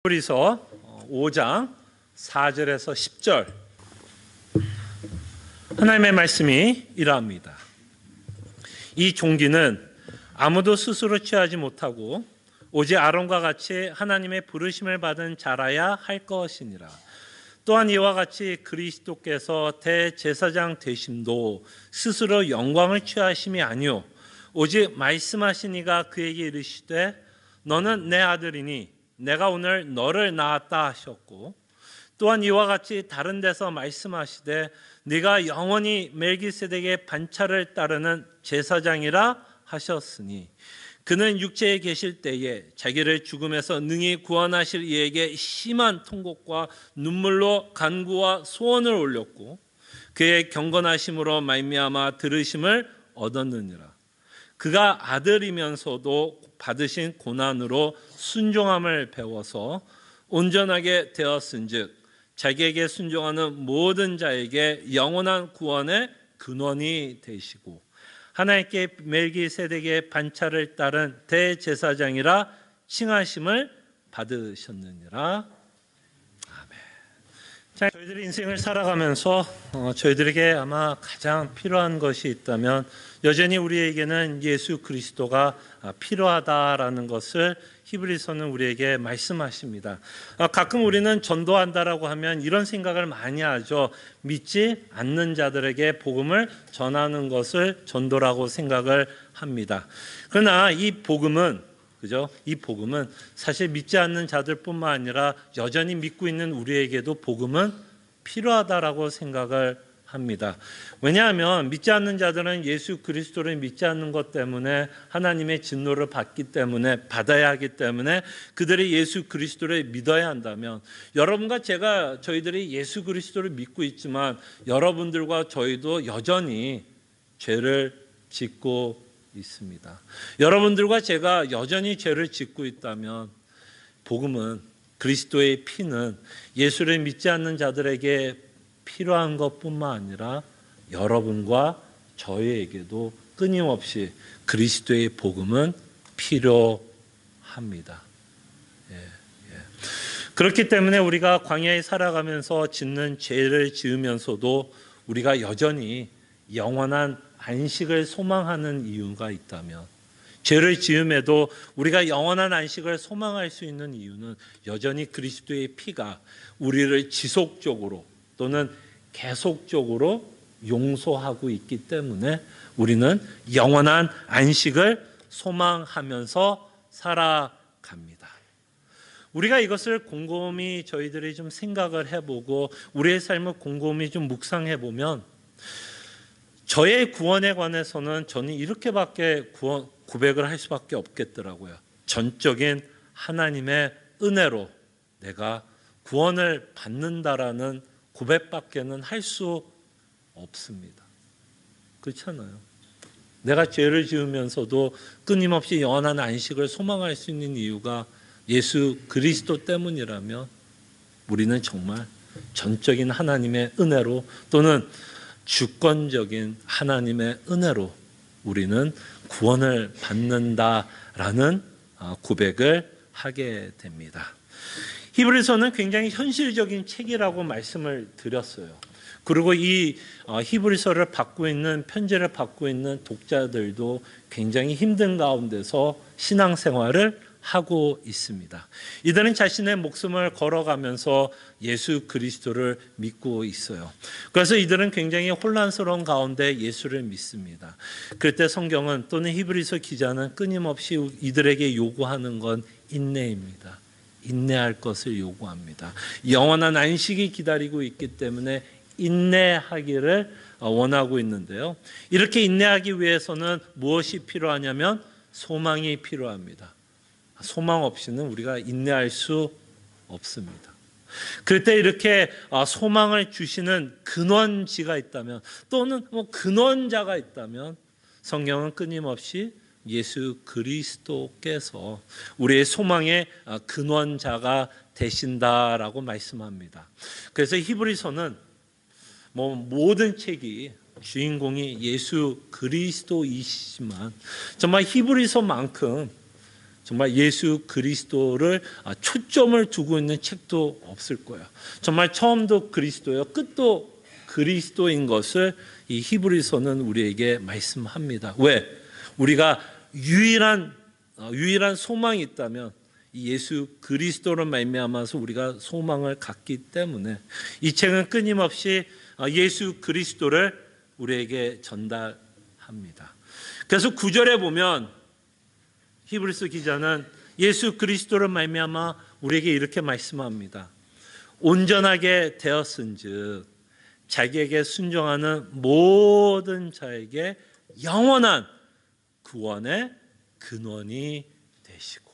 히브리서 5장 4절에서 10절 하나님의 말씀이 이러합니다. 이 종기는 아무도 스스로 취하지 못하고 오직 아론과 같이 하나님의 부르심을 받은 자라야 할 것이니라. 또한 이와 같이 그리스도께서 대제사장 되심도 스스로 영광을 취하심이 아니요 오직 말씀하신 이가 그에게 이르시되 너는 내 아들이니 내가 오늘 너를 낳았다 하셨고, 또한 이와 같이 다른 데서 말씀하시되 네가 영원히 멜기세덱의 반차를 따르는 제사장이라 하셨으니 그는 육체에 계실 때에 자기를 죽음에서 능히 구원하실 이에게 심한 통곡과 눈물로 간구와 소원을 올렸고 그의 경건하심으로 말미암아 들으심을 얻었느니라. 그가 아들이면서도 받으신 고난으로 순종함을 배워서 온전하게 되었은즉 자기에게 순종하는 모든 자에게 영원한 구원의 근원이 되시고 하나님께 멜기세덱의 반차를 따른 대제사장이라 칭하심을 받으셨느니라. 자, 저희들이 인생을 살아가면서 저희들에게 아마 가장 필요한 것이 있다면 여전히 우리에게는 예수 그리스도가 필요하다라는 것을 히브리서는 우리에게 말씀하십니다. 가끔 우리는 전도한다라고 하면 이런 생각을 많이 하죠. 믿지 않는 자들에게 복음을 전하는 것을 전도라고 생각을 합니다. 그러나 이 복음은 이 복음은 사실 믿지 않는 자들뿐만 아니라 여전히 믿고 있는 우리에게도 복음은 필요하다라고 생각을 합니다. 왜냐하면 믿지 않는 자들은 예수 그리스도를 믿지 않는 것 때문에 하나님의 진노를 받아야 하기 때문에 그들이 예수 그리스도를 믿어야 한다면 여러분과 저희들이 예수 그리스도를 믿고 있지만 여러분들과 저희도 여전히 죄를 짓고 있습니다. 여러분들과 제가 여전히 죄를 짓고 있다면 복음은 그리스도의 피는 예수를 믿지 않는 자들에게 필요한 것뿐만 아니라 여러분과 저희에게도 끊임없이 그리스도의 복음은 필요합니다. 그렇기 때문에 우리가 광야에 살아가면서 짓는 죄를 지으면서도 우리가 여전히 영원한 안식을 소망하는 이유가 있다면 죄를 지음에도 우리가 영원한 안식을 소망할 수 있는 이유는 여전히 그리스도의 피가 우리를 지속적으로 또는 계속적으로 용서하고 있기 때문에 우리는 영원한 안식을 소망하면서 살아갑니다. 우리가 이것을 곰곰이 저희들이 좀 생각을 해보고 우리의 삶을 곰곰이 좀 묵상해보면 저의 구원에 관해서는 저는 이렇게밖에 고백을 할 수밖에 없겠더라고요. 전적인 하나님의 은혜로 내가 구원을 받는다라는 고백밖에는 할 수 없습니다. 그렇잖아요. 내가 죄를 지으면서도 끊임없이 영원한 안식을 소망할 수 있는 이유가 예수 그리스도 때문이라면 우리는 정말 전적인 하나님의 은혜로 또는 주권적인 하나님의 은혜로 우리는 구원을 받는다라는 고백을 하게 됩니다. 히브리서는 굉장히 현실적인 책이라고 말씀을 드렸어요. 그리고 이 히브리서를 편지를 받고 있는 독자들도 굉장히 힘든 가운데서 신앙생활을 하고 있습니다. 이들은 자신의 목숨을 걸어가면서 예수 그리스도를 믿고 있어요. 그래서 이들은 굉장히 혼란스러운 가운데 예수를 믿습니다. 그럴 때 성경은 또는 히브리서 기자는 끊임없이 이들에게 요구하는 건 인내입니다. 인내할 것을 요구합니다. 영원한 안식이 기다리고 있기 때문에 인내하기를 원하고 있는데요. 이렇게 인내하기 위해서는 무엇이 필요하냐면 소망이 필요합니다. 소망 없이는 우리가 인내할 수 없습니다. 그럴 때 이렇게 소망을 주시는 근원지가 있다면 또는 근원자가 있다면 성경은 끊임없이 예수 그리스도께서 우리의 소망의 근원자가 되신다라고 말씀합니다. 그래서 히브리서는 모든 책이 주인공이 예수 그리스도이시지만 정말 히브리서만큼 정말 예수 그리스도를 초점을 두고 있는 책도 없을 거예요. 정말 처음도 그리스도요, 끝도 그리스도인 것을 이 히브리서는 우리에게 말씀합니다. 왜? 우리가 유일한 소망이 있다면 이 예수 그리스도로 말미암아서 우리가 소망을 갖기 때문에 이 책은 끊임없이 예수 그리스도를 우리에게 전달합니다. 그래서 9절에 보면 히브리서 기자는 예수 그리스도로 말미암아 우리에게 이렇게 말씀합니다. 온전하게 되었은즉 자기에게 순종하는 모든 자에게 영원한 구원의 근원이 되시고.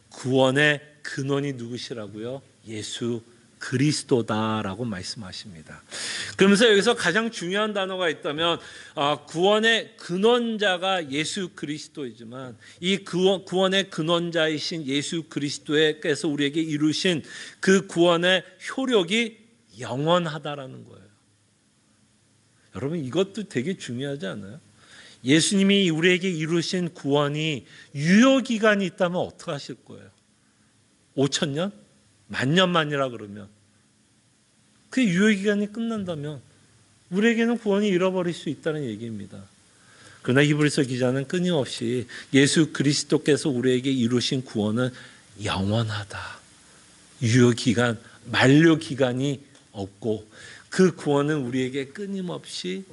구원의 근원이 누구시라고요? 예수 그리스도다라고 말씀하십니다. 그러면서 여기서 가장 중요한 단어가 있다면 구원의 근원자가 예수 그리스도이지만 이 구원의 근원자이신 예수 그리스도께서 우리에게 이루신 그 구원의 효력이 영원하다라는 거예요. 여러분, 이것도 되게 중요하지 않아요? 예수님이 우리에게 이루신 구원이 유효기간이 있다면 어떻게 하실 거예요? 5,000년? 10,000년 만이라 그러면 그 유효기간이 끝난다면 우리에게는 구원이 잃어버릴 수 있다는 얘기입니다. 그러나 히브리서 기자는 끊임없이 예수 그리스도께서 우리에게 이루신 구원은 영원하다. 유효기간, 만료기간이 없고 그 구원은 우리에게 끊임없이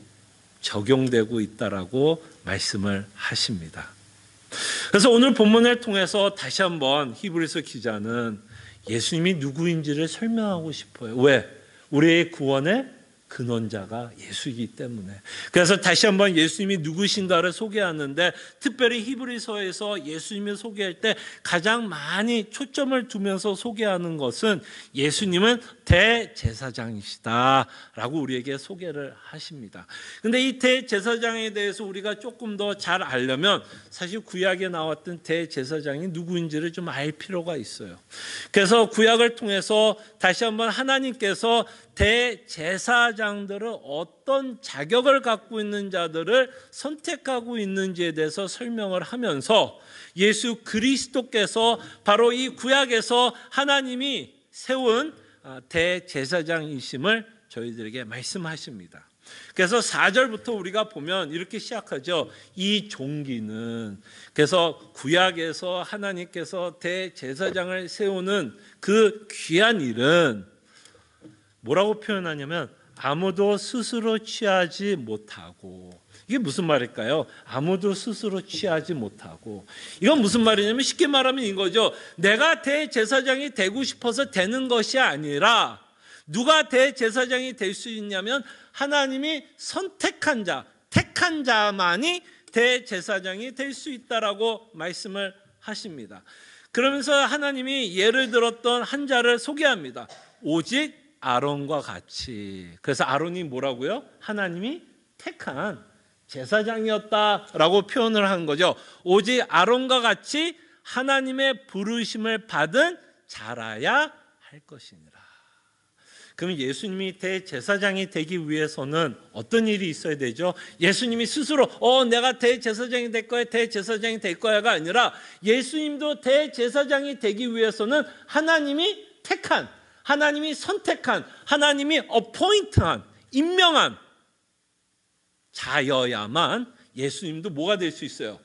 적용되고 있다라고 말씀을 하십니다. 그래서 오늘 본문을 통해서 다시 한번 히브리서 기자는 예수님이 누구인지를 설명하고 싶어요. 왜? 우리의 구원의 근원자가 예수이기 때문에. 그래서 다시 한번 예수님이 누구신가를 소개하는데, 특별히 히브리서에서 예수님을 소개할 때 가장 많이 초점을 두면서 소개하는 것은 예수님은 대제사장이시다라고 우리에게 소개를 하십니다. 그런데 이 대제사장에 대해서 우리가 조금 더 잘 알려면 사실 구약에 나왔던 대제사장이 누구인지를 좀 알 필요가 있어요. 그래서 구약을 통해서 다시 한번 하나님께서 대제사장들은 어떤 자격을 갖고 있는 자들을 선택하고 있는지에 대해서 설명을 하면서 예수 그리스도께서 바로 이 구약에서 하나님이 세운 대제사장이심을 저희들에게 말씀하십니다. 그래서 4절부터 우리가 보면 이렇게 시작하죠. 이 종기는, 그래서 구약에서 하나님께서 대제사장을 세우는 그 귀한 일은 뭐라고 표현하냐면 아무도 스스로 취하지 못하고. 이게 무슨 말일까요? 아무도 스스로 취하지 못하고. 이건 무슨 말이냐면 쉽게 말하면 이거죠. 내가 대제사장이 되고 싶어서 되는 것이 아니라 누가 대제사장이 될 수 있냐면 하나님이 선택한 자, 택한 자만이 대제사장이 될 수 있다라고 말씀을 하십니다. 그러면서 하나님이 예를 들었던 한 자를 소개합니다. 오직 아론과 같이. 그래서 아론이 뭐라고요? 하나님이 택한 제사장이었다라고 표현을 한 거죠. 오직 아론과 같이 하나님의 부르심을 받은 자라야 할 것이니라. 그럼 예수님이 대제사장이 되기 위해서는 어떤 일이 있어야 되죠? 예수님이 스스로 내가 대제사장이 될 거야, 대제사장이 될 거야가 아니라 예수님도 대제사장이 되기 위해서는 하나님이 택한, 하나님이 선택한, 하나님이 어포인트한, 임명한 자여야만 예수님도 뭐가 될 수 있어요?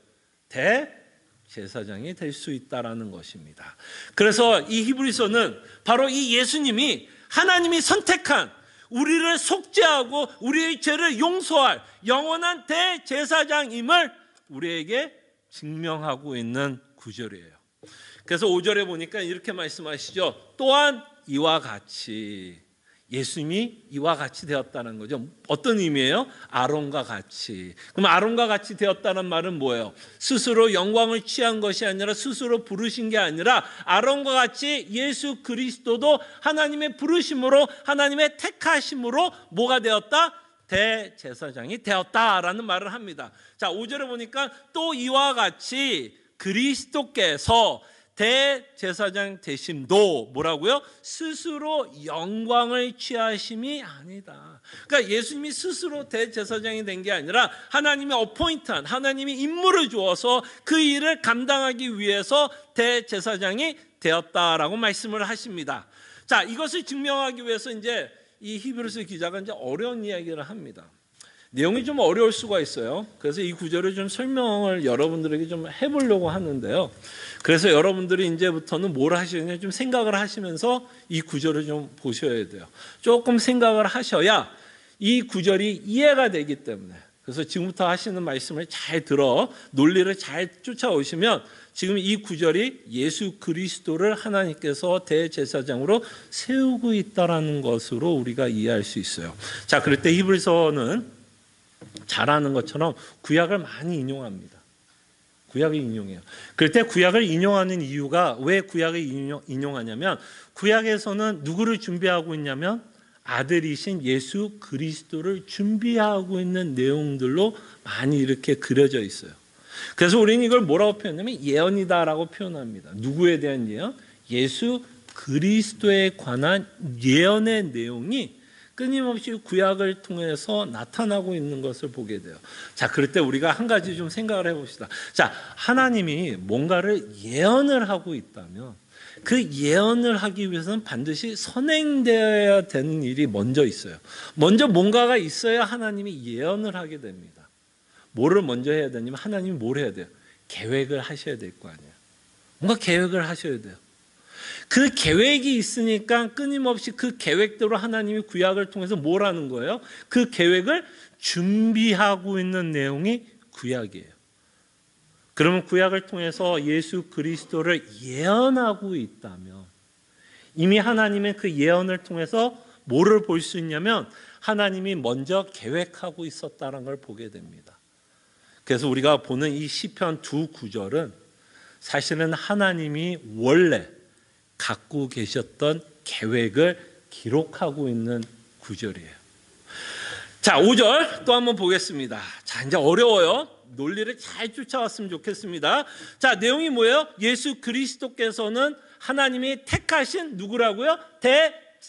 대제사장이 될 수 있다라는 것입니다. 그래서 이 히브리서는 바로 이 예수님이 하나님이 선택한, 우리를 속죄하고 우리의 죄를 용서할 영원한 대제사장임을 우리에게 증명하고 있는 구절이에요. 그래서 5절에 보니까 이렇게 말씀하시죠. 또한 이와 같이, 예수님이 이와 같이 되었다는 거죠. 어떤 의미예요? 아론과 같이. 그럼 아론과 같이 되었다는 말은 뭐예요? 스스로 영광을 취한 것이 아니라, 스스로 부르신 게 아니라 아론과 같이 예수 그리스도도 하나님의 부르심으로, 하나님의 택하심으로 뭐가 되었다? 대제사장이 되었다라는 말을 합니다. 자, 5절에 보니까 또 이와 같이 그리스도께서 대제사장 되심도 뭐라고요? 스스로 영광을 취하심이 아니다. 그러니까 예수님이 스스로 대제사장이 된 게 아니라 하나님이 어포인트한, 하나님이 임무를 주어서 그 일을 감당하기 위해서 대제사장이 되었다라고 말씀을 하십니다. 자, 이것을 증명하기 위해서 이제 이 히브리서 기자가 이제 어려운 이야기를 합니다. 내용이 좀 어려울 수가 있어요. 그래서 이 구절을 좀 설명을 여러분들에게 좀 해보려고 하는데요. 그래서 여러분들이 이제부터는 뭘 하시느냐 좀 생각을 하시면서 이 구절을 좀 보셔야 돼요. 조금 생각을 하셔야 이 구절이 이해가 되기 때문에. 그래서 지금부터 하시는 말씀을 잘 들어 논리를 잘 쫓아오시면 지금 이 구절이 예수 그리스도를 하나님께서 대제사장으로 세우고 있다는 것으로 우리가 이해할 수 있어요. 자, 그럴 때 히브리서는 잘 아는 것처럼 구약을 많이 인용합니다. 구약을 인용해요. 그럴 때 구약을 인용하는 이유가 왜 구약을 인용하냐면 구약에서는 누구를 준비하고 있냐면 아들이신 예수 그리스도를 준비하고 있는 내용들로 많이 이렇게 그려져 있어요. 그래서 우리는 이걸 뭐라고 표현하면 예언이다라고 표현합니다. 누구에 대한 예언? 예수 그리스도에 관한 예언의 내용이 끊임없이 구약을 통해서 나타나고 있는 것을 보게 돼요. 자, 그럴 때 우리가 한 가지 좀 생각을 해봅시다. 자, 하나님이 뭔가를 예언을 하고 있다면 그 예언을 하기 위해서는 반드시 선행되어야 되는 일이 먼저 있어요. 먼저 뭔가가 있어야 하나님이 예언을 하게 됩니다. 뭐를 먼저 해야 되냐면 하나님이 뭘 해야 돼요? 계획을 하셔야 될 거 아니에요. 뭔가 계획을 하셔야 돼요. 그 계획이 있으니까 끊임없이 그 계획대로 하나님이 구약을 통해서 뭘 하는 거예요? 그 계획을 준비하고 있는 내용이 구약이에요. 그러면 구약을 통해서 예수 그리스도를 예언하고 있다면 이미 하나님의 그 예언을 통해서 뭐를 볼 수 있냐면 하나님이 먼저 계획하고 있었다는 걸 보게 됩니다. 그래서 우리가 보는 이 시편 두 구절은 사실은 하나님이 원래 갖고 계셨던 계획을 기록하고 있는 구절이에요. 자, 5절 또 한번 보겠습니다. 자, 이제 어려워요. 논리를 잘 쫓아왔으면 좋겠습니다. 자, 내용이 뭐예요? 예수 그리스도께서는 하나님이 택하신 누구라고요?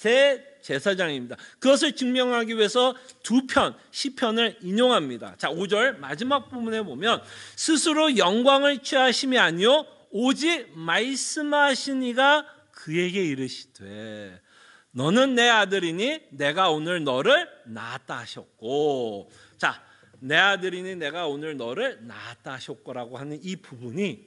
대제사장입니다. 그것을 증명하기 위해서 두 편, 시편을 인용합니다. 자, 5절 마지막 부분에 보면 스스로 영광을 취하심이 아니요 오직 말씀하신 이가 그에게 이르시되 너는 내 아들이니 내가 오늘 너를 낳았다 하셨고, 자, 내 아들이니 내가 오늘 너를 낳았다 하셨고라고 하는 이 부분이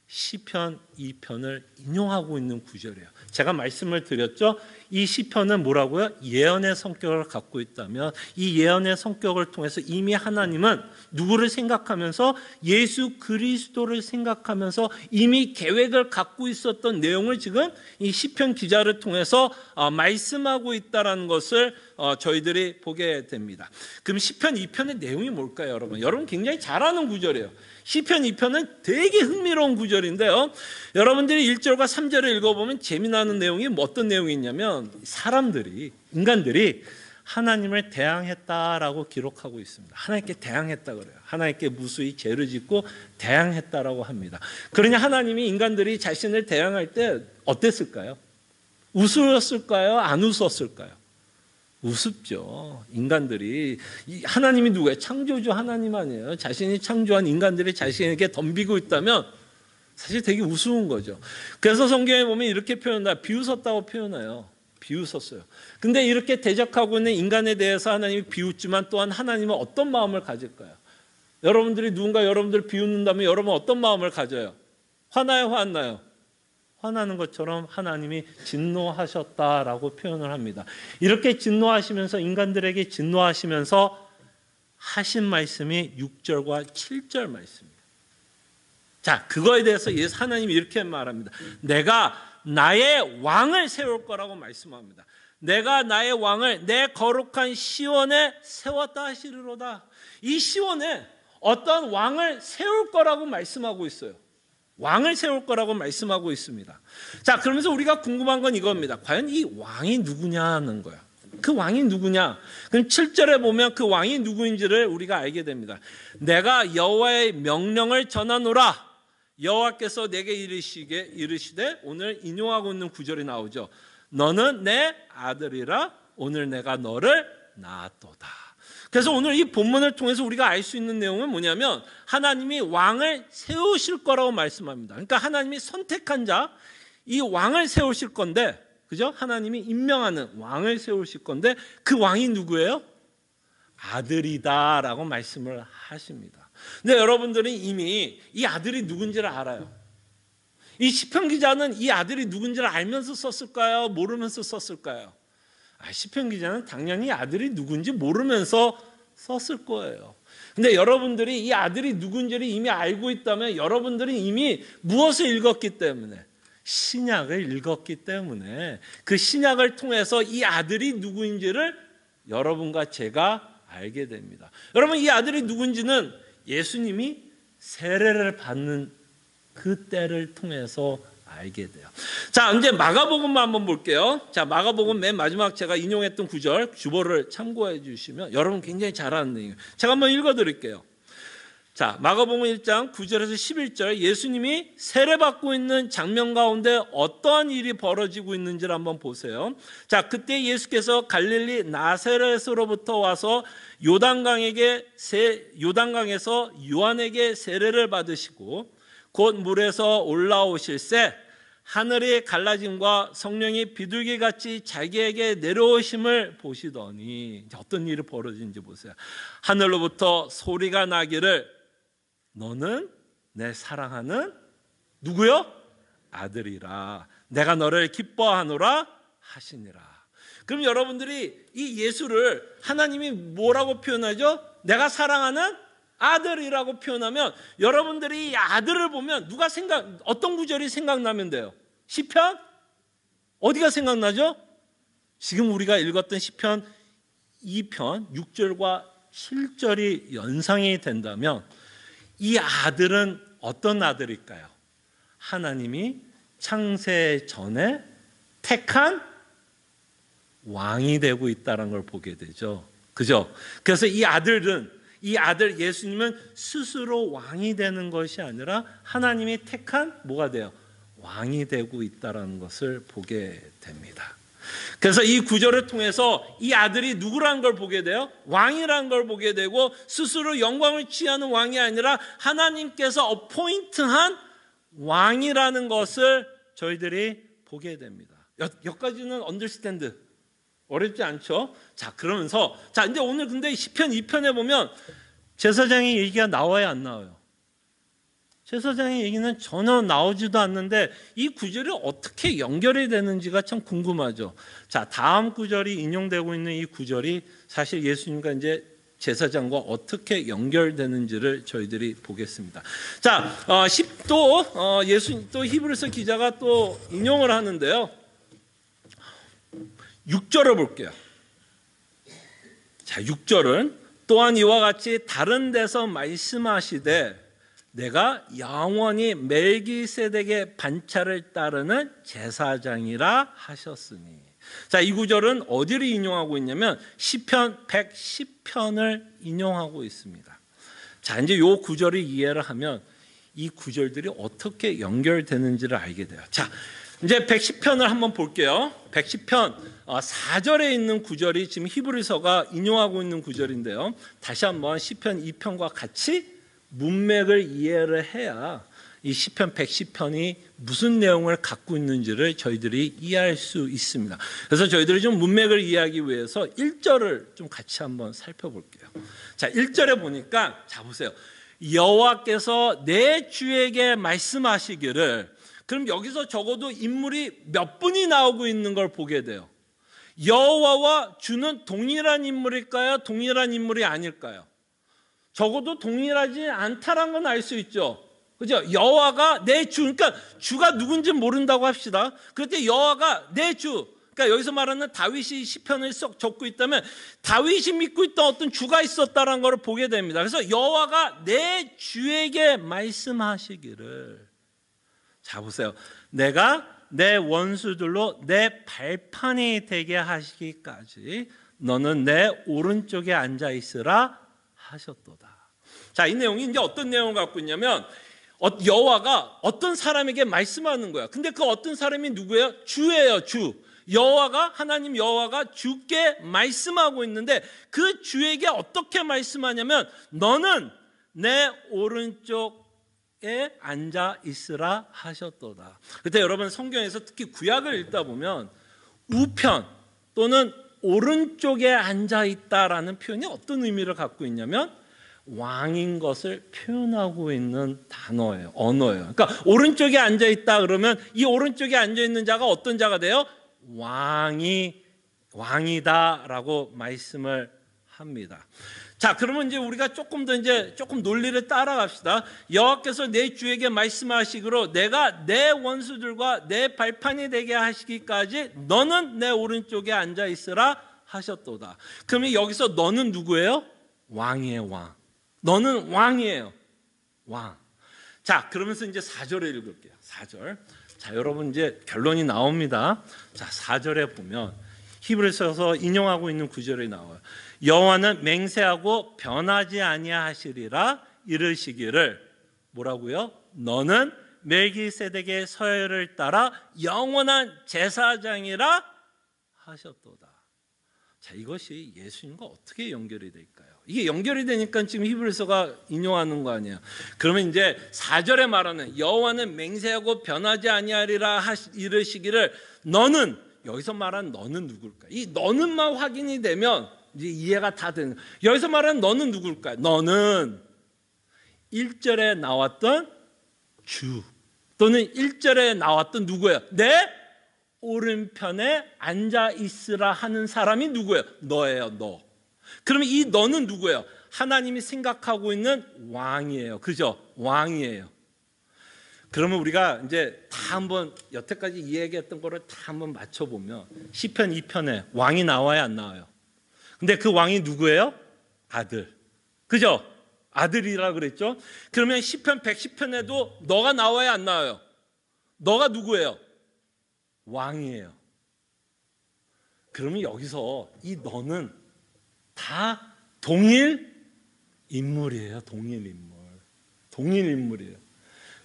시편 2편을 인용하고 있는 구절이에요. 제가 말씀을 드렸죠. 이 시편은 뭐라고요? 예언의 성격을 갖고 있다면 이 예언의 성격을 통해서 이미 하나님은 누구를 생각하면서 예수 그리스도를 생각하면서 이미 계획을 갖고 있었던 내용을 지금 이 시편 기자를 통해서 말씀하고 있다는 것을 저희들이 보게 됩니다. 그럼 시편 2편의 내용이 뭘까요, 여러분? 여러분 굉장히 잘 아는 구절이에요. 시편 2편은 되게 흥미로운 구절인데요. 여러분들이 1절과 3절을 읽어보면 재미나는 내용이 어떤 내용이 있냐면 인간들이 하나님을 대항했다라고 기록하고 있습니다. 하나님께 대항했다 그래요. 하나님께 무수히 죄를 짓고 대항했다라고 합니다. 그러냐 하나님이 인간들이 자신을 대항할 때 어땠을까요? 웃었을까요? 안 웃었을까요? 우습죠. 인간들이 하나님이 누구예요? 창조주 하나님 아니에요. 자신이 창조한 인간들이 자신에게 덤비고 있다면 사실 되게 우스운 거죠. 그래서 성경에 보면 이렇게 표현한다. 비웃었다고 표현해요. 비웃었어요. 근데 이렇게 대적하고 있는 인간에 대해서 하나님이 비웃지만 또한 하나님은 어떤 마음을 가질까요? 여러분들이 누군가 여러분들을 비웃는다면 여러분 어떤 마음을 가져요? 화나요? 화나요? 화나는 것처럼 하나님이 진노하셨다라고 표현을 합니다. 이렇게 진노하시면서 인간들에게 진노하시면서 하신 말씀이 6절과 7절 말씀입니다. 자, 그거에 대해서 하나님이 이렇게 말합니다. 내가 나의 왕을 세울 거라고 말씀합니다. 내가 나의 왕을 내 거룩한 시온에 세웠다 하시리로다. 이 시온에 어떤 왕을 세울 거라고 말씀하고 있어요. 왕을 세울 거라고 말씀하고 있습니다. 자, 그러면서 우리가 궁금한 건 이겁니다. 과연 이 왕이 누구냐는 거야. 그 왕이 누구냐? 그럼 7절에 보면 그 왕이 누구인지를 우리가 알게 됩니다. 내가 여호와의 명령을 전하노라. 여호와께서 내게 이르시되 오늘 인용하고 있는 구절이 나오죠. 너는 내 아들이라 오늘 내가 너를 낳았도다. 그래서 오늘 이 본문을 통해서 우리가 알 수 있는 내용은 뭐냐면 하나님이 왕을 세우실 거라고 말씀합니다. 그러니까 하나님이 선택한 자, 이 왕을 세우실 건데, 그죠? 하나님이 임명하는 왕을 세우실 건데 그 왕이 누구예요? 아들이다라고 말씀을 하십니다. 근데 여러분들은 이미 이 아들이 누군지를 알아요. 이 시편 기자는 이 아들이 누군지를 알면서 썼을까요? 모르면서 썼을까요? 시편 기자는 당연히 아들이 누군지 모르면서 썼을 거예요. 근데 여러분들이 이 아들이 누군지를 이미 알고 있다면 여러분들이 이미 무엇을 읽었기 때문에? 신약을 읽었기 때문에 그 신약을 통해서 이 아들이 누구인지를 여러분과 제가 알게 됩니다. 여러분, 이 아들이 누군지는 예수님이 세례를 받는 그 때를 통해서 알게 돼요. 자, 이제 마가복음만 한번 볼게요. 자, 마가복음 맨 마지막 제가 인용했던 구절 주보를 참고해 주시면 여러분 굉장히 잘 아는 내용이에요. 제가 한번 읽어드릴게요. 자, 마가복음 1장 9절에서 11절 예수님이 세례받고 있는 장면 가운데 어떠한 일이 벌어지고 있는지를 한번 보세요. 자, 그때 예수께서 갈릴리 나사렛으로부터 와서 요단강에서 요한에게 세례를 받으시고 곧 물에서 올라오실새 하늘이 갈라짐과 성령이 비둘기같이 자기에게 내려오심을 보시더니 어떤 일이 벌어진지 보세요. 하늘로부터 소리가 나기를 너는 내 사랑하는 누구요? 아들이라 내가 너를 기뻐하노라 하시니라. 그럼 여러분들이 이 예수를 하나님이 뭐라고 표현하죠? 내가 사랑하는 아들이라고 표현하면 여러분들이 이 아들을 보면 어떤 구절이 생각나면 돼요? 시편? 어디가 생각나죠? 지금 우리가 읽었던 시편 2편 6절과 7절이 연상이 된다면 이 아들은 어떤 아들일까요? 하나님이 창세 전에 택한 왕이 되고 있다는 걸 보게 되죠. 그죠? 그래서 이 아들 예수님은 스스로 왕이 되는 것이 아니라 하나님이 택한 뭐가 돼요? 왕이 되고 있다는 것을 보게 됩니다. 그래서 이 구절을 통해서 이 아들이 누구라는 걸 보게 돼요? 왕이라는 걸 보게 되고 스스로 영광을 취하는 왕이 아니라 하나님께서 어포인트한 왕이라는 것을 저희들이 보게 됩니다. 여기까지는 언더스탠드 어렵지 않죠? 자, 그러면서 이제 오늘 근데 시편 2편에 보면 제사장의 얘기가 나와야 안 나와요? 제사장의 얘기는 전혀 나오지도 않는데 이 구절이 어떻게 연결이 되는지가 참 궁금하죠. 자, 다음 구절이 인용되고 있는 이 구절이 사실 예수님과 이제 제사장과 어떻게 연결되는지를 저희들이 보겠습니다. 자, 또 히브리서 기자가 또 인용을 하는데요. 6절을 볼게요. 자, 6절은 또한 이와 같이 다른 데서 말씀하시되 내가 영원히 멜기세덱의 반차를 따르는 제사장이라 하셨으니. 자, 이 구절은 어디를 인용하고 있냐면 시편 110편을 인용하고 있습니다. 자, 이제 이 구절을 이해를 하면 이 구절들이 어떻게 연결되는지를 알게 돼요. 자, 이제 110편을 한번 볼게요. 110편 4절에 있는 구절이 지금 히브리서가 인용하고 있는 구절인데요. 다시 한번 시편 2편과 같이 문맥을 이해를 해야 이 시편 110편이 무슨 내용을 갖고 있는지를 저희들이 이해할 수 있습니다. 그래서 저희들이 좀 문맥을 이해하기 위해서 1절을 좀 같이 한번 살펴볼게요. 자, 1절에 보니까 자 보세요. 여호와께서 내 주에게 말씀하시기를. 그럼 여기서 적어도 인물이 몇 분이 나오고 있는 걸 보게 돼요. 여호와와 주는 동일한 인물일까요? 동일한 인물이 아닐까요? 적어도 동일하지 않다라는 건 알 수 있죠. 그죠? 여호와가 내 주, 그러니까 주가 누군지 모른다고 합시다. 그럴 때 여호와가 내 주, 그러니까 여기서 말하는 다윗이 시편을 썩 적고 있다면 다윗이 믿고 있던 어떤 주가 있었다라는 걸 보게 됩니다. 그래서 여호와가 내 주에게 말씀하시기를. 자, 보세요. 내가 내 원수들로 내 발판이 되게 하시기까지 너는 내 오른쪽에 앉아 있으라 하셨도다. 자, 이 내용이 이제 어떤 내용을 갖고 있냐면 여호와가 어떤 사람에게 말씀하는 거야. 근데 그 어떤 사람이 누구예요? 주예요, 주. 하나님 여호와가 주께 말씀하고 있는데 그 주에게 어떻게 말씀하냐면 너는 내 오른쪽에 앉아 있으라 하셨도다. 그때 여러분 성경에서 특히 구약을 읽다 보면 우편 또는 오른쪽에 앉아 있다라는 표현이 어떤 의미를 갖고 있냐면 왕인 것을 표현하고 있는 단어예요. 언어예요. 그러니까 오른쪽에 앉아 있다 그러면 이 오른쪽에 앉아 있는 자가 어떤 자가 돼요? 왕이다라고 말씀을 합니다. 자, 그러면 이제 우리가 조금 논리를 따라갑시다. 여호와께서 내 주에게 말씀하시기로 내가 내 원수들과 내 발판이 되게 하시기까지 너는 내 오른쪽에 앉아 있으라 하셨도다. 그러면 여기서 너는 누구예요? 왕이에요, 왕. 너는 왕이에요, 왕. 자, 그러면서 이제 4절을 읽을게요. 4절. 자, 여러분 이제 결론이 나옵니다. 자, 4절에 보면 히브리서에서 인용하고 있는 구절이 나와요. 여호와는 맹세하고 변하지 아니하시리라 이르시기를 뭐라고요? 너는 멜기세덱의 서열을 따라 영원한 제사장이라 하셨도다. 자, 이것이 예수님과 어떻게 연결이 될까요? 이게 연결이 되니까 지금 히브리서가 인용하는 거 아니에요. 그러면 이제 4절에 말하는 여호와는 맹세하고 변하지 아니하리라 이르시기를 너는, 여기서 말하는 너는 누굴까? 이 너는만 확인이 되면 이제 이해가 다 되는. 여기서 말하는 너는 누굴까? 너는 1절에 나왔던 주 또는 1절에 나왔던 누구예요? 내 오른편에 앉아 있으라 하는 사람이 누구예요? 너예요, 너. 그러면 이 너는 누구예요? 하나님이 생각하고 있는 왕이에요. 그죠? 왕이에요. 그러면 우리가 이제 다 한번 여태까지 이야기했던 거를 다 한번 맞춰보면 시편 2편에 왕이 나와요, 안 나와요? 근데 그 왕이 누구예요? 아들. 그죠? 아들이라 그랬죠? 그러면 시편 110편에도 너가 나와요, 안 나와요? 너가 누구예요? 왕이에요. 그러면 여기서 이 너는 다 동일 인물이에요. 동일 인물이에요.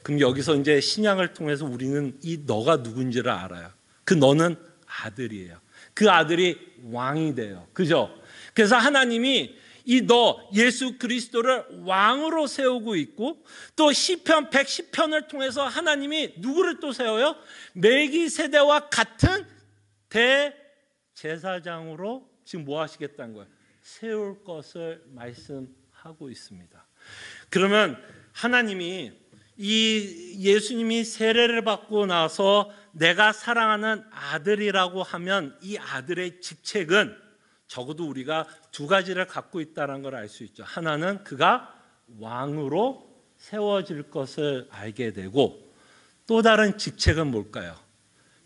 그럼 여기서 이제 신약을 통해서 우리는 이 너가 누군지를 알아요. 그 너는 아들이에요. 그 아들이 왕이 돼요. 그죠? 그래서 하나님이 이 너 예수 그리스도를 왕으로 세우고 있고 또 시편 110편을 통해서 하나님이 누구를 또 세워요? 멜기세덱과 같은 대제사장으로 지금 뭐 하시겠다는 거예요? 세울 것을 말씀하고 있습니다. 그러면 하나님이 이 예수님이 세례를 받고 나서 내가 사랑하는 아들이라고 하면 이 아들의 직책은 적어도 우리가 두 가지를 갖고 있다는 걸 알 수 있죠. 하나는 그가 왕으로 세워질 것을 알게 되고 또 다른 직책은 뭘까요?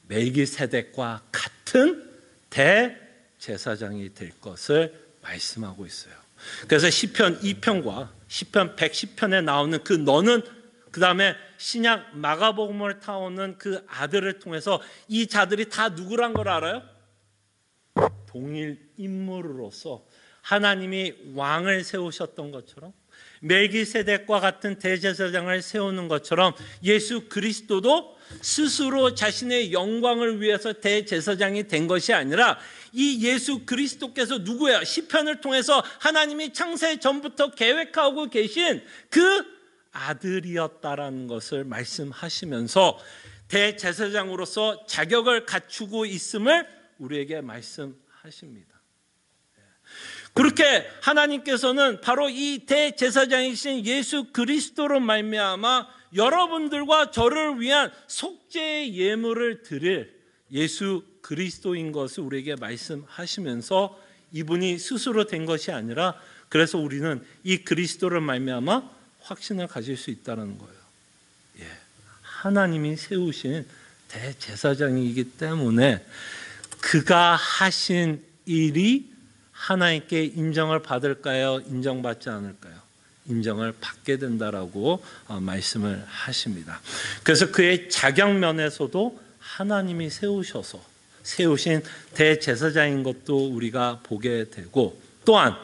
멜기세덱과 같은 대제사장이 될 것을 말씀하고 있어요. 그래서 시편 2편과 시편 110편에 나오는 그 너는 그 다음에 신약 마가복음을 타오는 그 아들을 통해서 이 자들이 다 누구란 걸 알아요? 동일 인물으로서 하나님이 왕을 세우셨던 것처럼 멜기세덱과 같은 대제사장을 세우는 것처럼 예수 그리스도도 스스로 자신의 영광을 위해서 대제사장이 된 것이 아니라 이 예수 그리스도께서 누구예요? 시편을 통해서 하나님이 창세 전부터 계획하고 계신 그 아들이었다라는 것을 말씀하시면서 대제사장으로서 자격을 갖추고 있음을 우리에게 말씀하십니다. 그렇게 하나님께서는 바로 이 대제사장이신 예수 그리스도로 말미암아 여러분들과 저를 위한 속죄의 예물을 드릴 예수 그리스도인 것을 우리에게 말씀하시면서 이분이 스스로 된 것이 아니라 그래서 우리는 이 그리스도를 말미암아 확신을 가질 수 있다는 거예요. 예. 하나님이 세우신 대제사장이기 때문에 그가 하신 일이 하나님께 인정을 받을까요? 인정받지 않을까요? 인정을 받게 된다라고 말씀을 하십니다. 그래서 그의 자격면에서도 하나님이 세우신 대제사장인 것도 우리가 보게 되고 또한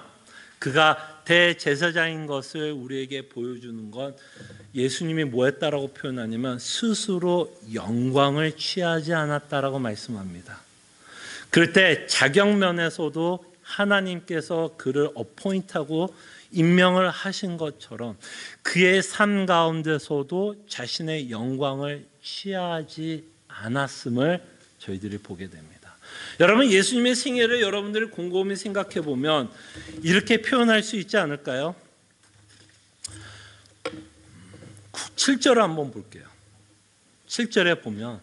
그가 대제사장인 것을 우리에게 보여주는 건 예수님이 뭐 했다라고 표현하냐면 스스로 영광을 취하지 않았다라고 말씀합니다. 그럴 때 자격면에서도 하나님께서 그를 어포인트하고 임명을 하신 것처럼 그의 삶 가운데서도 자신의 영광을 취하지 않았음을 저희들이 보게 됩니다. 여러분, 예수님의 생애를 여러분들이 곰곰이 생각해 보면 이렇게 표현할 수 있지 않을까요? 7절을 한번 볼게요. 7절에 보면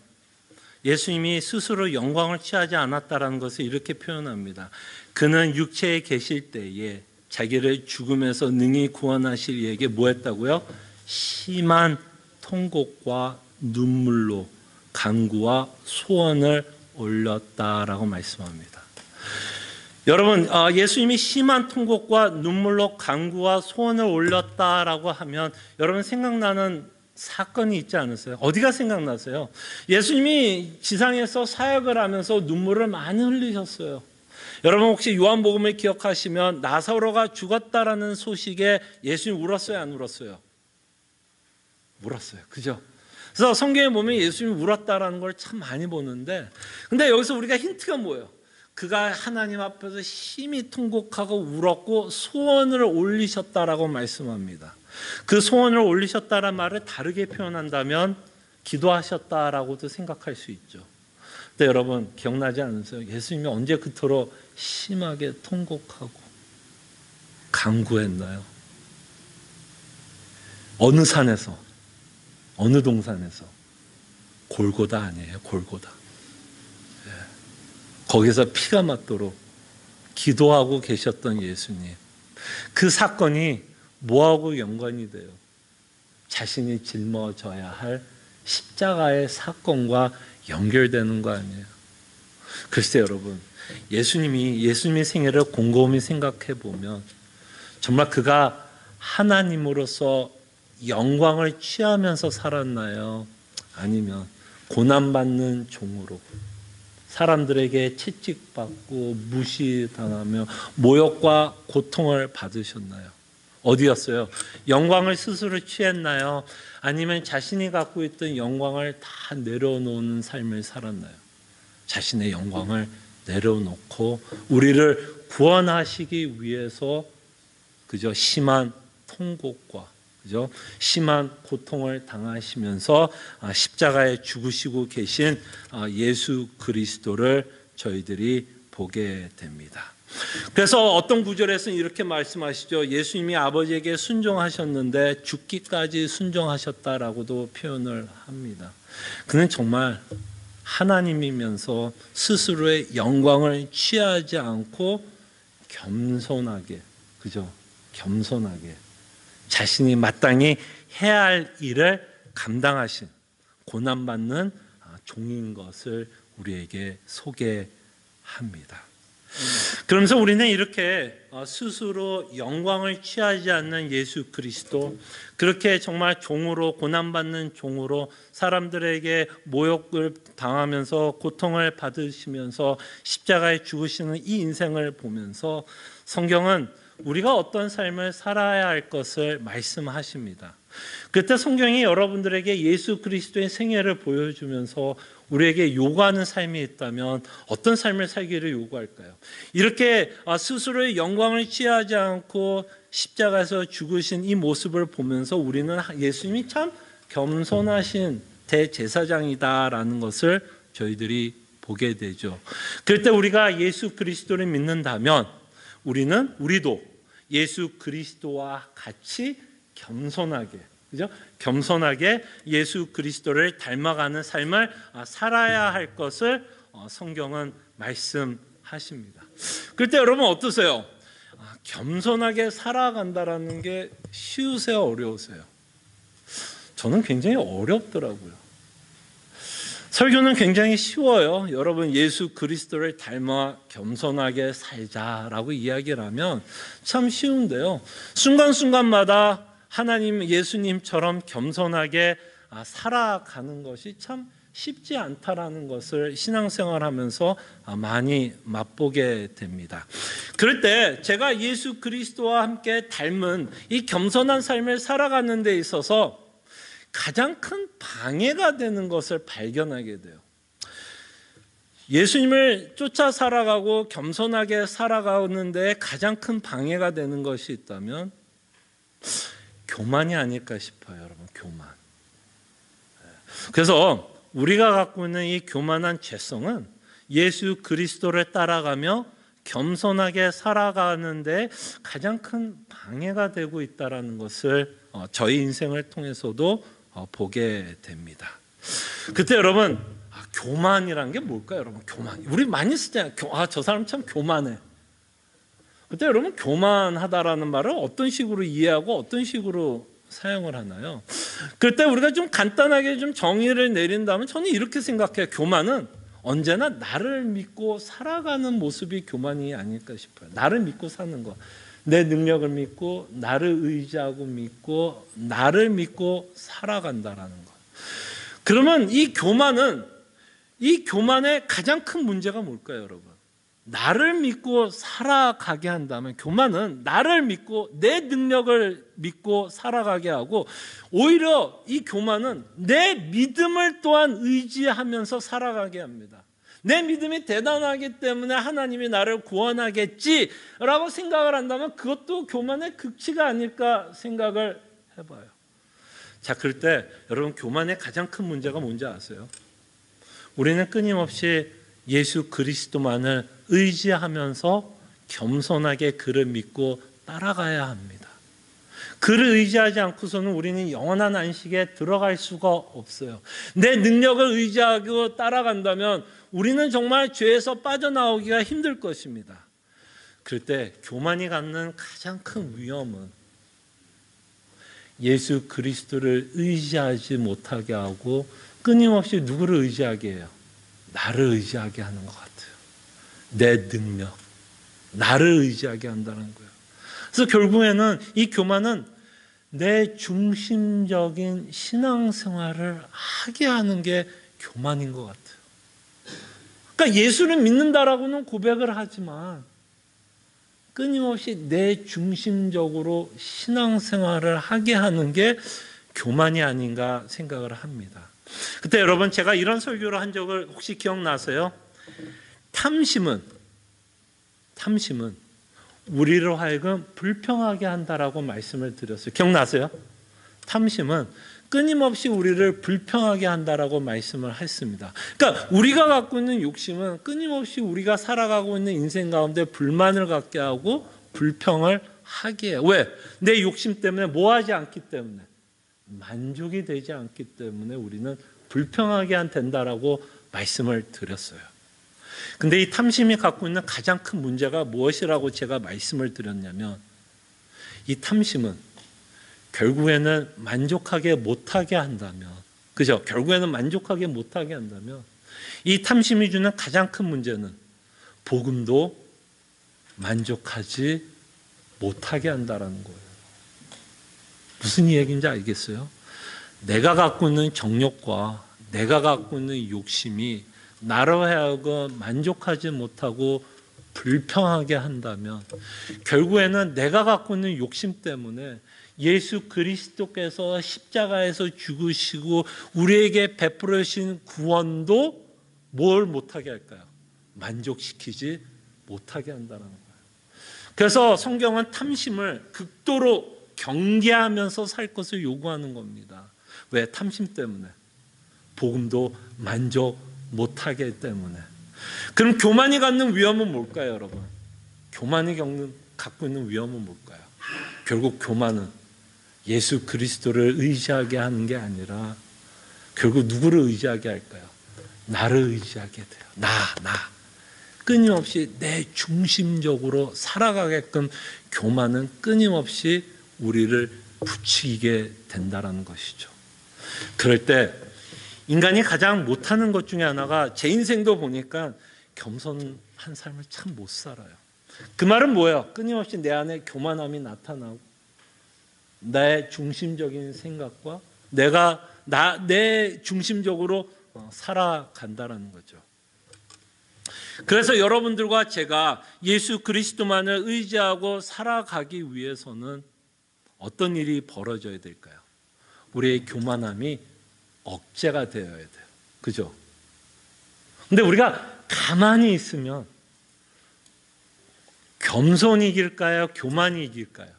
예수님이 스스로 영광을 취하지 않았다라는 것을 이렇게 표현합니다. 그는 육체에 계실 때에 자기를 죽음에서 능히 구원하실 이에게 뭐 했다고요? 심한 통곡과 눈물로 간구와 소원을 올렸다라고 말씀합니다. 여러분, 예수님이 심한 통곡과 눈물로 간구와 소원을 올렸다라고 하면 여러분 생각나는 사건이 있지 않으세요? 어디가 생각나세요? 예수님이 지상에서 사역을 하면서 눈물을 많이 흘리셨어요. 여러분 혹시 요한복음을 기억하시면 나사로가 죽었다라는 소식에 예수님이 울었어요, 안 울었어요? 울었어요. 그죠? 그래서 성경에 보면 예수님이 울었다라는 걸 참 많이 보는데, 근데 여기서 우리가 힌트가 뭐예요? 그가 하나님 앞에서 심히 통곡하고 울었고 소원을 올리셨다라고 말씀합니다. 그 소원을 올리셨다라는 말을 다르게 표현한다면 기도하셨다라고도 생각할 수 있죠. 근데 여러분 기억나지 않으세요? 예수님이 언제 그토록 심하게 통곡하고 간구했나요? 어느 산에서, 어느 동산에서? 골고다 아니에요, 골고다. 거기서 피가 맞도록 기도하고 계셨던 예수님. 그 사건이 뭐하고 연관이 돼요? 자신이 짊어져야 할 십자가의 사건과 연결되는 거 아니에요? 글쎄 여러분, 예수님의 생애를 곰곰이 생각해 보면 정말 그가 하나님으로서 영광을 취하면서 살았나요? 아니면 고난받는 종으로 사람들에게 채찍받고 무시당하며 모욕과 고통을 받으셨나요? 어디였어요? 영광을 스스로 취했나요? 아니면 자신이 갖고 있던 영광을 다 내려놓는 삶을 살았나요? 자신의 영광을 내려놓고 우리를 구원하시기 위해서 그저 심한 통곡과 그죠? 심한 고통을 당하시면서 십자가에 죽으시고 계신 예수 그리스도를 저희들이 보게 됩니다. 그래서 어떤 구절에서는 이렇게 말씀하시죠. 예수님이 아버지에게 순종하셨는데 죽기까지 순종하셨다라고도 표현을 합니다. 그는 정말 하나님이면서 스스로의 영광을 취하지 않고 겸손하게, 그죠? 겸손하게 자신이 마땅히 해야 할 일을 감당하신 고난받는 종인 것을 우리에게 소개합니다. 그러면서 우리는 이렇게 스스로 영광을 취하지 않는 예수 그리스도, 그렇게 정말 종으로, 고난받는 종으로 사람들에게 모욕을 당하면서 고통을 받으시면서 십자가에 죽으시는 이 인생을 보면서 성경은 우리가 어떤 삶을 살아야 할 것을 말씀하십니다. 그때 성경이 여러분들에게 예수 그리스도의 생애를 보여주면서 우리에게 요구하는 삶이 있다면 어떤 삶을 살기를 요구할까요? 이렇게 스스로의 영광을 취하지 않고 십자가에서 죽으신 이 모습을 보면서 우리는 예수님이 참 겸손하신 대제사장이다라는 것을 저희들이 보게 되죠. 그럴 때 우리가 예수 그리스도를 믿는다면 우리도 예수 그리스도와 같이 겸손하게, 그죠? 겸손하게 예수 그리스도를 닮아가는 삶을 살아야 할 것을 성경은 말씀하십니다. 그럴 때 여러분 어떠세요? 겸손하게 살아간다라는 게 쉬우세요, 어려우세요? 저는 굉장히 어렵더라고요. 설교는 굉장히 쉬워요. 여러분 예수 그리스도를 닮아 겸손하게 살자라고 이야기를 하면 참 쉬운데요. 순간순간마다 하나님 예수님처럼 겸손하게 살아가는 것이 참 쉽지 않다라는 것을 신앙생활하면서 많이 맛보게 됩니다. 그럴 때 제가 예수 그리스도와 함께 닮은 이 겸손한 삶을 살아가는 데 있어서 가장 큰 방해가 되는 것을 발견하게 돼요. 예수님을 쫓아 살아가고 겸손하게 살아가는 데 가장 큰 방해가 되는 것이 있다면 교만이 아닐까 싶어요, 여러분. 교만. 그래서 우리가 갖고 있는 이 교만한 죄성은 예수 그리스도를 따라가며 겸손하게 살아가는데 가장 큰 방해가 되고 있다는 것을 저희 인생을 통해서도 보게 됩니다. 그때 여러분, 교만이란 게 뭘까요? 여러분, 교만. 우리 많이 쓰잖아요. 저 사람 참 교만해. 그때 여러분, 교만하다라는 말을 어떤 식으로 이해하고 어떤 식으로 사용을 하나요? 그때 우리가 좀 간단하게 좀 정의를 내린다면 저는 이렇게 생각해요. 교만은 언제나 나를 믿고 살아가는 모습이 교만이 아닐까 싶어요. 나를 믿고 사는 것. 내 능력을 믿고 나를 의지하고 믿고 나를 믿고 살아간다라는 것. 그러면 이 교만의 가장 큰 문제가 뭘까요, 여러분? 나를 믿고 살아가게 한다면 교만은 나를 믿고 내 능력을 믿고 살아가게 하고 오히려 이 교만은 내 믿음을 또한 의지하면서 살아가게 합니다. 내 믿음이 대단하기 때문에 하나님이 나를 구원하겠지라고 생각을 한다면 그것도 교만의 극치가 아닐까 생각을 해봐요. 자, 그럴 때 여러분, 교만의 가장 큰 문제가 뭔지 아세요? 우리는 끊임없이 예수 그리스도만을 의지하면서 겸손하게 그를 믿고 따라가야 합니다. 그를 의지하지 않고서는 우리는 영원한 안식에 들어갈 수가 없어요. 내 능력을 의지하고 따라간다면 우리는 정말 죄에서 빠져나오기가 힘들 것입니다. 그럴 때 교만이 갖는 가장 큰 위험은 예수 그리스도를 의지하지 못하게 하고 끊임없이 누구를 의지하게 해요? 나를 의지하게 하는 것 같아요. 내 능력, 나를 의지하게 한다는 거예요. 그래서 결국에는 이 교만은 내 중심적인 신앙생활을 하게 하는 게 교만인 것 같아요. 그러니까 예수를 믿는다라고는 고백을 하지만 끊임없이 내 중심적으로 신앙생활을 하게 하는 게 교만이 아닌가 생각을 합니다. 그때 여러분, 제가 이런 설교를 한 적을 혹시 기억나세요? 탐심은 우리를 하여금 불평하게 한다라고 말씀을 드렸어요. 기억나세요? 탐심은 끊임없이 우리를 불평하게 한다라고 말씀을 했습니다. 그러니까 우리가 갖고 있는 욕심은 끊임없이 우리가 살아가고 있는 인생 가운데 불만을 갖게 하고 불평을 하게 해요. 왜? 내 욕심 때문에 뭐하지 않기 때문에, 만족이 되지 않기 때문에 우리는 불평하게 된다라고 말씀을 드렸어요. 근데 이 탐심이 갖고 있는 가장 큰 문제가 무엇이라고 제가 말씀을 드렸냐면, 이 탐심은 결국에는 만족하게 못하게 한다면, 그죠? 결국에는 만족하게 못하게 한다면 이 탐심이 주는 가장 큰 문제는 복음도 만족하지 못하게 한다는 거예요. 무슨 얘기인지 알겠어요? 내가 갖고 있는 정욕과 내가 갖고 있는 욕심이 나로 하여금 만족하지 못하고 불평하게 한다면 결국에는 내가 갖고 있는 욕심 때문에 예수 그리스도께서 십자가에서 죽으시고 우리에게 베풀어 주신 구원도 뭘 못하게 할까요? 만족시키지 못하게 한다는 거예요. 그래서 성경은 탐심을 극도로 경계하면서 살 것을 요구하는 겁니다. 왜? 탐심 때문에. 복음도 만족 못하기 때문에. 그럼 교만이 갖는 위험은 뭘까요, 여러분? 교만이 갖고 있는 위험은 뭘까요? 결국 교만은 예수 그리스도를 의지하게 하는 게 아니라 결국 누구를 의지하게 할까요? 나를 의지하게 돼요. 나. 끊임없이 내 중심적으로 살아가게끔 교만은 끊임없이 우리를 부추기게 된다는 것이죠. 그럴 때 인간이 가장 못하는 것 중에 하나가, 제 인생도 보니까 겸손한 삶을 참 못 살아요. 그 말은 뭐예요? 끊임없이 내 안에 교만함이 나타나고 내 중심적인 생각과 내 중심적으로 살아간다라는 거죠. 그래서 여러분들과 제가 예수 그리스도만을 의지하고 살아가기 위해서는 어떤 일이 벌어져야 될까요? 우리의 교만함이 억제가 되어야 돼요. 그죠? 근데 우리가 가만히 있으면 겸손이 이길까요? 교만이 이길까요?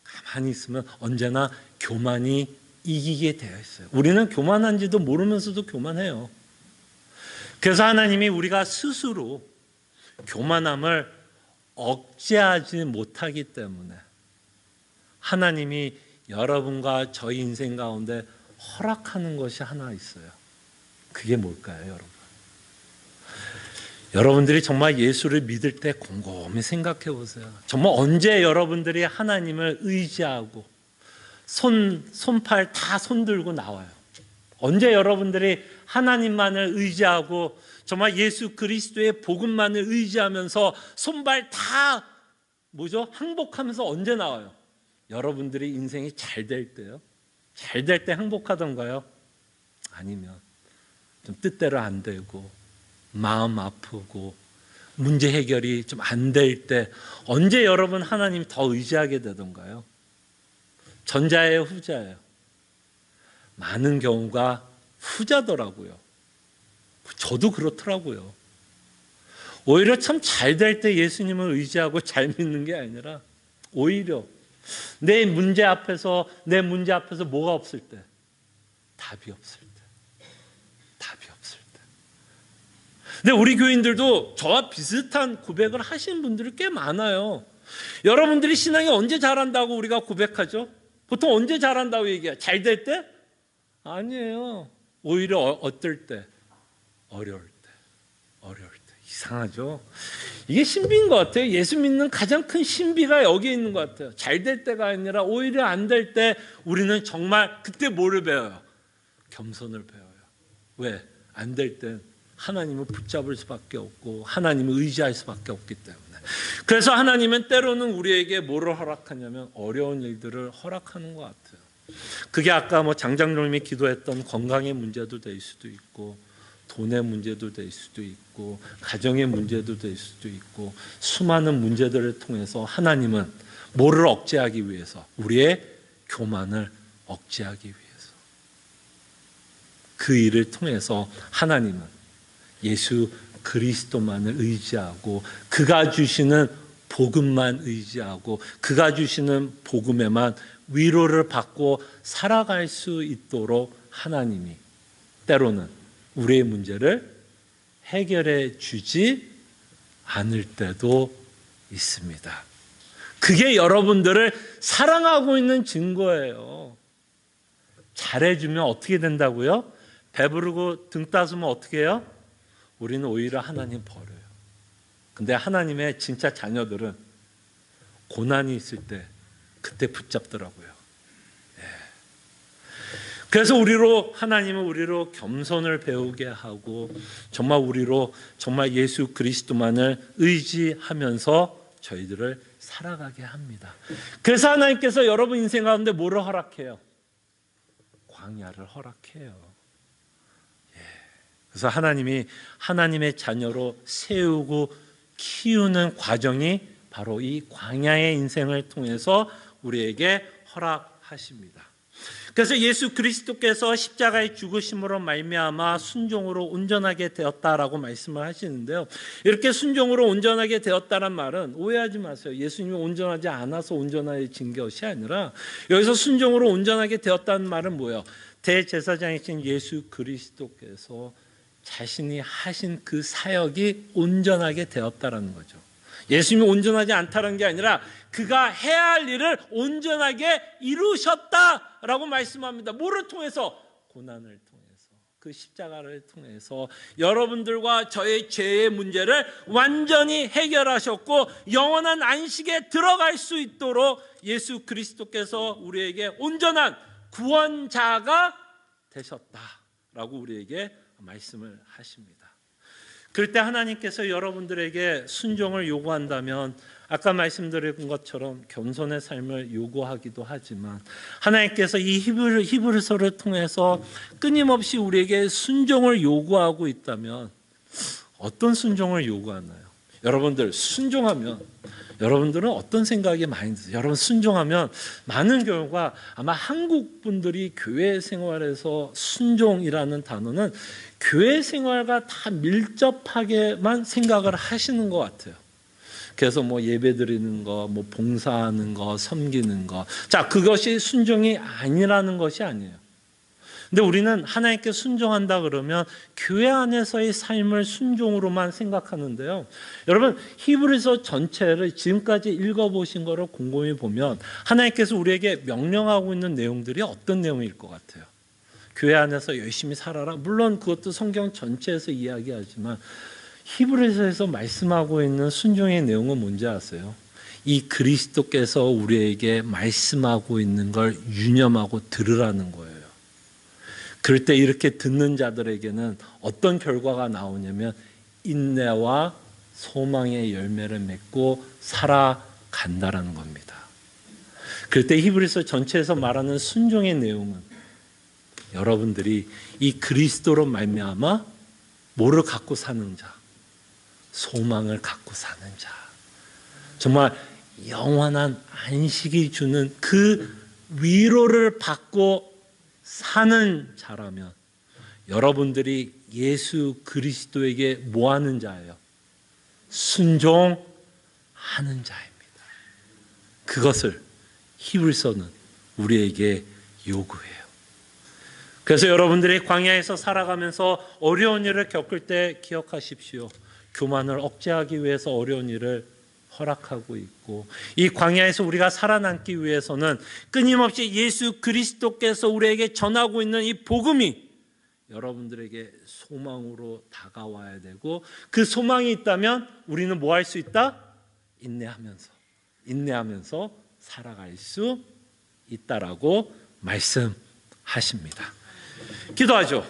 가만히 있으면 언제나 교만이 이기게 되어 있어요. 우리는 교만한지도 모르면서도 교만해요. 그래서 하나님이 우리가 스스로 교만함을 억제하지 못하기 때문에 하나님이 여러분과 저희 인생 가운데 허락하는 것이 하나 있어요. 그게 뭘까요, 여러분? 여러분들이 정말 예수를 믿을 때 곰곰이 생각해 보세요. 정말 언제 여러분들이 하나님을 의지하고 손팔 다 손들고 나와요. 언제 여러분들이 하나님만을 의지하고 정말 예수 그리스도의 복음만을 의지하면서 손발 다 항복하면서 언제 나와요? 여러분들이 인생이 잘 될 때요? 잘 될 때 행복하던가요? 아니면 좀 뜻대로 안 되고 마음 아프고 문제 해결이 좀 안 될 때 언제 여러분 하나님 더 의지하게 되던가요? 전자예요, 후자예요? 많은 경우가 후자더라고요. 저도 그렇더라고요. 오히려 참 잘 될 때 예수님을 의지하고 잘 믿는 게 아니라 오히려 내 문제 앞에서 뭐가 없을 때, 답이 없을 때. 근데 우리 교인들도 저와 비슷한 고백을 하시는 분들이 꽤 많아요. 여러분들이 신앙이 언제 자란다고 우리가 고백하죠? 보통 언제 자란다고 얘기해요? 잘 될 때? 아니에요. 오히려 어떨 때? 어려울 때. 이상하죠? 이게 신비인 것 같아요. 예수 믿는 가장 큰 신비가 여기에 있는 것 같아요. 잘 될 때가 아니라 오히려 안 될 때 우리는 정말 그때 뭐를 배워요? 겸손을 배워요. 왜? 안 될 땐 하나님을 붙잡을 수밖에 없고 하나님을 의지할 수밖에 없기 때문에. 그래서 하나님은 때로는 우리에게 뭐를 허락하냐면 어려운 일들을 허락하는 것 같아요. 그게 아까 장장로님이 기도했던 건강의 문제도 될 수도 있고 돈의 문제도 될 수도 있고 가정의 문제도 될 수도 있고 수많은 문제들을 통해서 하나님은 뭐를 억제하기 위해서? 우리의 교만을 억제하기 위해서. 그 일을 통해서 하나님은 예수 그리스도만을 의지하고 그가 주시는 복음만 의지하고 그가 주시는 복음에만 위로를 받고 살아갈 수 있도록 하나님이 때로는 우리의 문제를 해결해 주지 않을 때도 있습니다. 그게 여러분들을 사랑하고 있는 증거예요. 잘해주면 어떻게 된다고요? 배부르고 등 따스면 어떻게 해요? 우리는 오히려 하나님 버려요. 근데 하나님의 진짜 자녀들은 고난이 있을 때 그때 붙잡더라고요. 그래서 하나님은 우리로 겸손을 배우게 하고 정말 예수 그리스도만을 의지하면서 저희들을 살아가게 합니다. 그래서 하나님께서 여러분 인생 가운데 뭐를 허락해요? 광야를 허락해요. 그래서 하나님이 하나님의 자녀로 세우고 키우는 과정이 바로 이 광야의 인생을 통해서 우리에게 허락하십니다. 그래서 예수 그리스도께서 십자가의 죽으심으로 말미암아 순종으로 온전하게 되었다라고 말씀을 하시는데요. 이렇게 순종으로 온전하게 되었다는 말은 오해하지 마세요. 예수님이 온전하지 않아서 온전해진 것이 아니라 여기서 순종으로 온전하게 되었다는 말은 뭐예요? 대제사장이신 예수 그리스도께서 자신이 하신 그 사역이 온전하게 되었다라는 거죠. 예수님이 온전하지 않다는 게 아니라 그가 해야 할 일을 온전하게 이루셨다라고 말씀합니다. 뭐를 통해서? 고난을 통해서, 그 십자가를 통해서 여러분들과 저의 죄의 문제를 완전히 해결하셨고 영원한 안식에 들어갈 수 있도록 예수 그리스도께서 우리에게 온전한 구원자가 되셨다라고 우리에게 말씀을 하십니다. 그럴 때 하나님께서 여러분들에게 순종을 요구한다면 아까 말씀드린 것처럼 겸손의 삶을 요구하기도 하지만 하나님께서 이 히브리서를 통해서 끊임없이 우리에게 순종을 요구하고 있다면 어떤 순종을 요구하나요? 여러분들 순종하면 여러분들은 어떤 생각이 많이 드세요? 여러분 순종하면 많은 경우가 아마 한국 분들이 교회 생활에서 순종이라는 단어는 교회 생활과 다 밀접하게만 생각을 하시는 것 같아요. 그래서 뭐 예배 드리는 거, 뭐 봉사하는 거, 섬기는 거. 자, 그것이 순종이 아니라는 것이 아니에요. 근데 우리는 하나님께 순종한다 그러면 교회 안에서의 삶을 순종으로만 생각하는데요. 여러분 히브리서 전체를 지금까지 읽어보신 거를 곰곰이 보면 하나님께서 우리에게 명령하고 있는 내용들이 어떤 내용일 것 같아요? 교회 안에서 열심히 살아라. 물론 그것도 성경 전체에서 이야기하지만 히브리서에서 말씀하고 있는 순종의 내용은 뭔지 아세요? 이 그리스도께서 우리에게 말씀하고 있는 걸 유념하고 들으라는 거예요. 그럴 때 이렇게 듣는 자들에게는 어떤 결과가 나오냐면 인내와 소망의 열매를 맺고 살아간다라는 겁니다. 그럴 때 히브리서 전체에서 말하는 순종의 내용은 여러분들이 이 그리스도로 말미암아 뭐를 갖고 사는 자? 소망을 갖고 사는 자. 정말 영원한 안식이 주는 그 위로를 받고 사는 자라면 여러분들이 예수 그리스도에게 뭐 하는 자예요? 순종하는 자입니다. 그것을 히브리서는 우리에게 요구해요. 그래서 여러분들이 광야에서 살아가면서 어려운 일을 겪을 때 기억하십시오. 교만을 억제하기 위해서 어려운 일을 허락하고 있고 이 광야에서 우리가 살아남기 위해서는 끊임없이 예수 그리스도께서 우리에게 전하고 있는 이 복음이 여러분들에게 소망으로 다가와야 되고 그 소망이 있다면 우리는 뭐 할 수 있다? 인내하면서 살아갈 수 있다라고 말씀하십니다. 기도하죠.